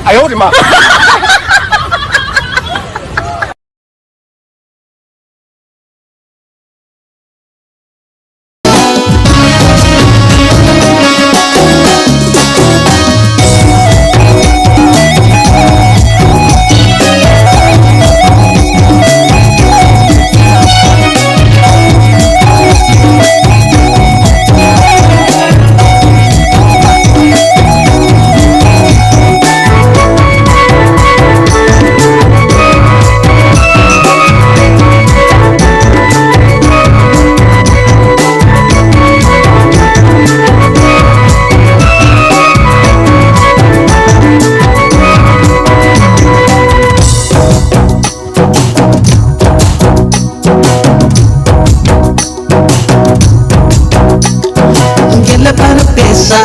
哎呦我的妈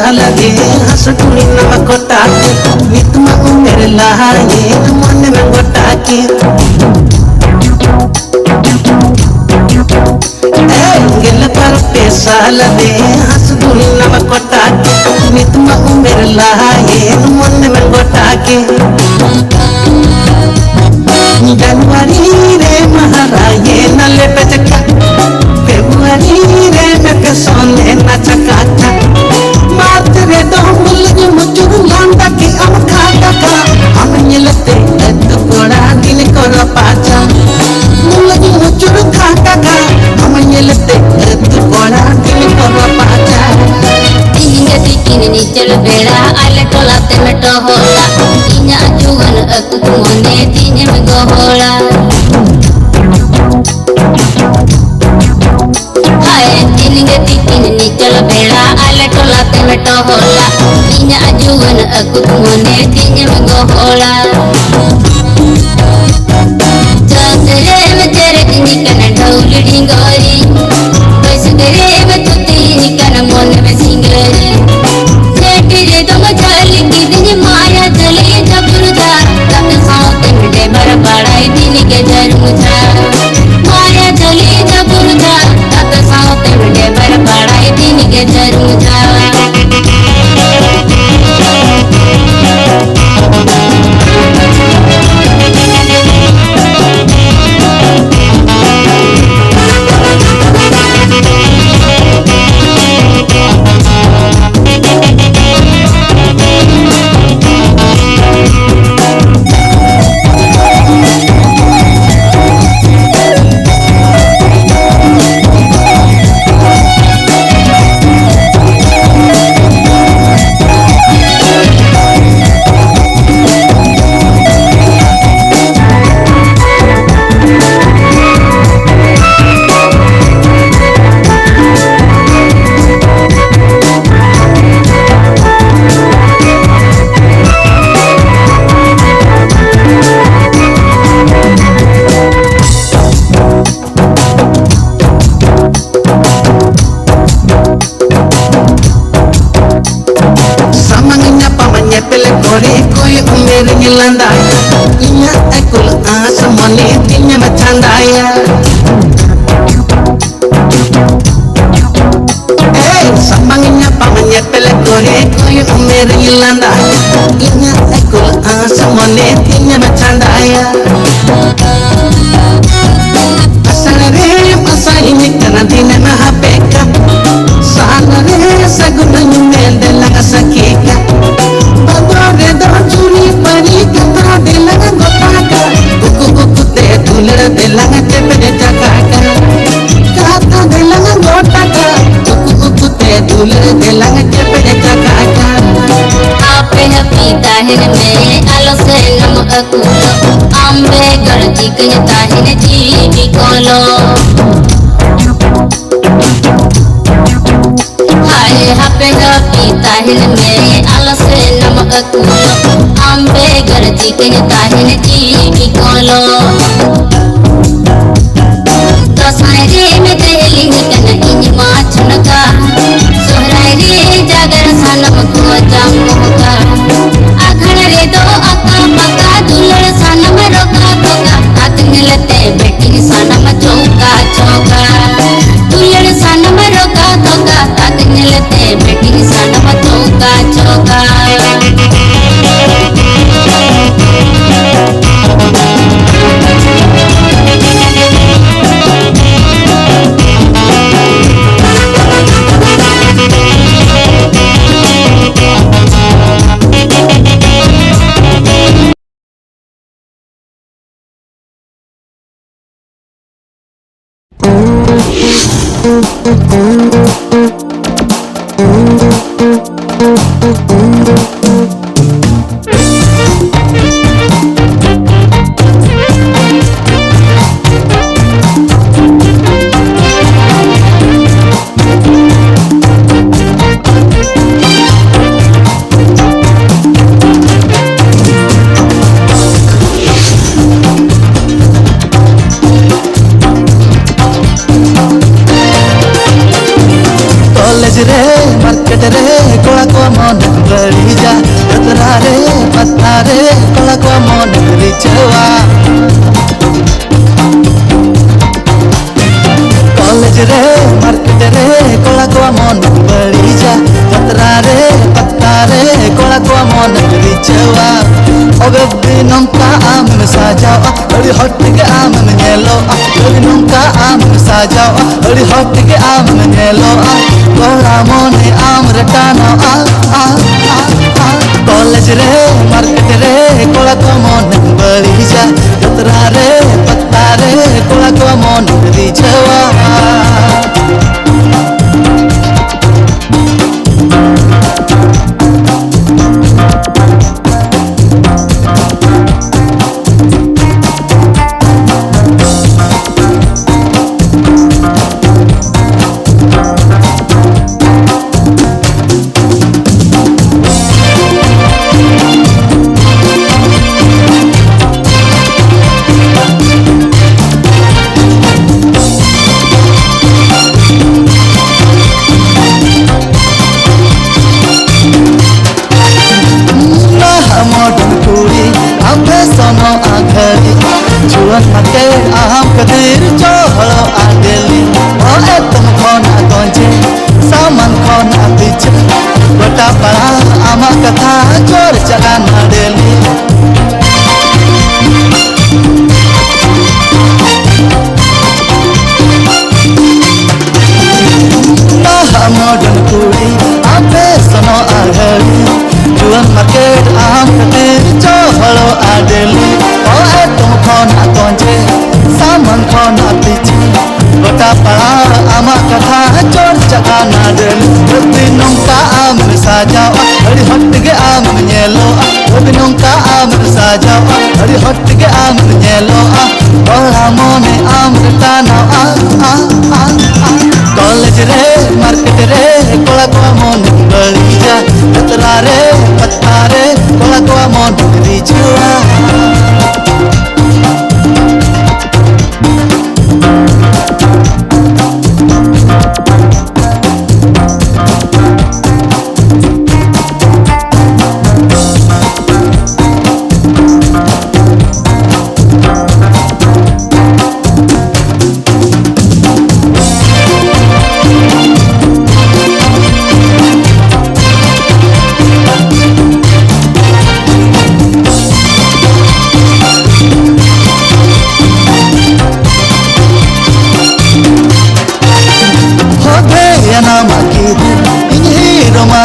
！lagi hasutuni nama kotaki mitma umere lahaye namone mengotaki gela par pesa lagi hasutuni nama kotaki mitma umere lahaye namone mengotaki Januari re maharaye nale pechaka Februari re mekasone nachakata March re do mulge mujuru landa ki amkhata ka amnyelate ed koda din kora pacha mulge mujuru khata ka amnyelate ed koda din kora pacha Inga dikini ni chal bera ale tola te meto hola inya jugan aku tumone tinya mego hola Hai inga dikini ni chal bera ale tola te meto hola inya jugan aku tumone tinya mego hola Jagre me tere dini kana dhauli dingori Basgre me tuti ni kana mon me singari Jetire dum jali ki dini maya jali jabruda tak saate mide bar badai dini ke jarmuja Maya jali jabruda tak saate mide bar badai dini ke jarmuja Landa inya ekul asamone tinya machandaya samangnya pamanya pele kore koy umere landa inya ekul asamone tinya machandaya asanare masaini kana dine mahapeka sanare saguna nyumende laga sakika badore do juri pani kata delanga gotaka kuku te dulera delanga tepede jakaka kata delanga gotaka kuku te dulera delanga tepede jakaka ape pita hin me alo se nam akulo ambe garji kanya hin jivi kolo Hai hape pita hin me alo se nam akulo ambe garji kanya hin jivi kolo Dasare me deli kana inji ma chunaka sohrai re jagar sanam ko jamuka aghana re do aka paka dulur sanam roka toka atnilate di sana matoka coka. College re, market re, kola ko mon bali ja, jatra re, patta re, kola ko mon richawa. College re, market re, kola ko mon bali ja, jatra re, patta re, kola ko mon richawa.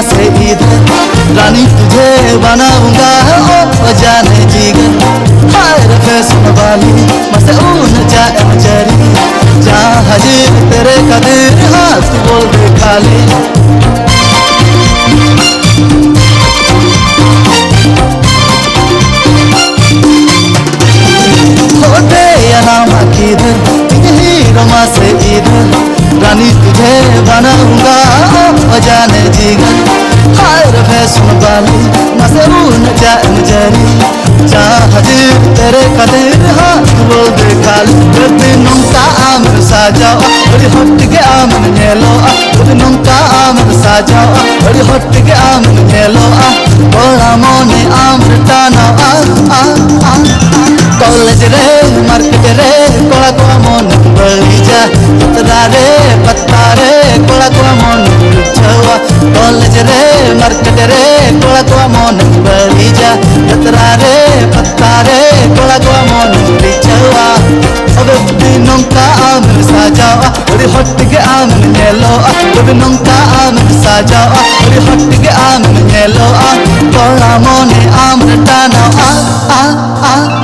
से इधर रानी तुझे बनाऊंगा ओ जाने जिगर हाय fashion वाली मसऊन जाए मजरी जहाँ हजीर तेरे कदर हाथ बोल दे खाली होते या नाम किधर यही रमा से इधर रानी तुझे बनाऊंगा ओ जाने जिगर हाय फैशन वाली मसऊन जाए मजरी जहाँ हजीर तेरे कदर हाथ बोल दे खाली गद्दी नौका आमर साजाओ बड़ी हट के आमन नेलो गद्दी नौका आमर साजाओ बड़ी हट के आमन नेलो बोला मोने आमर टाना कॉलेज रे मार्केट रे कोला को मन बली जा जतरा रे पत्ता रे कोला को मन छवा college hotge am nyelo Tobe nongka am sajao Uri hotge am nyelo Kora mone am tanao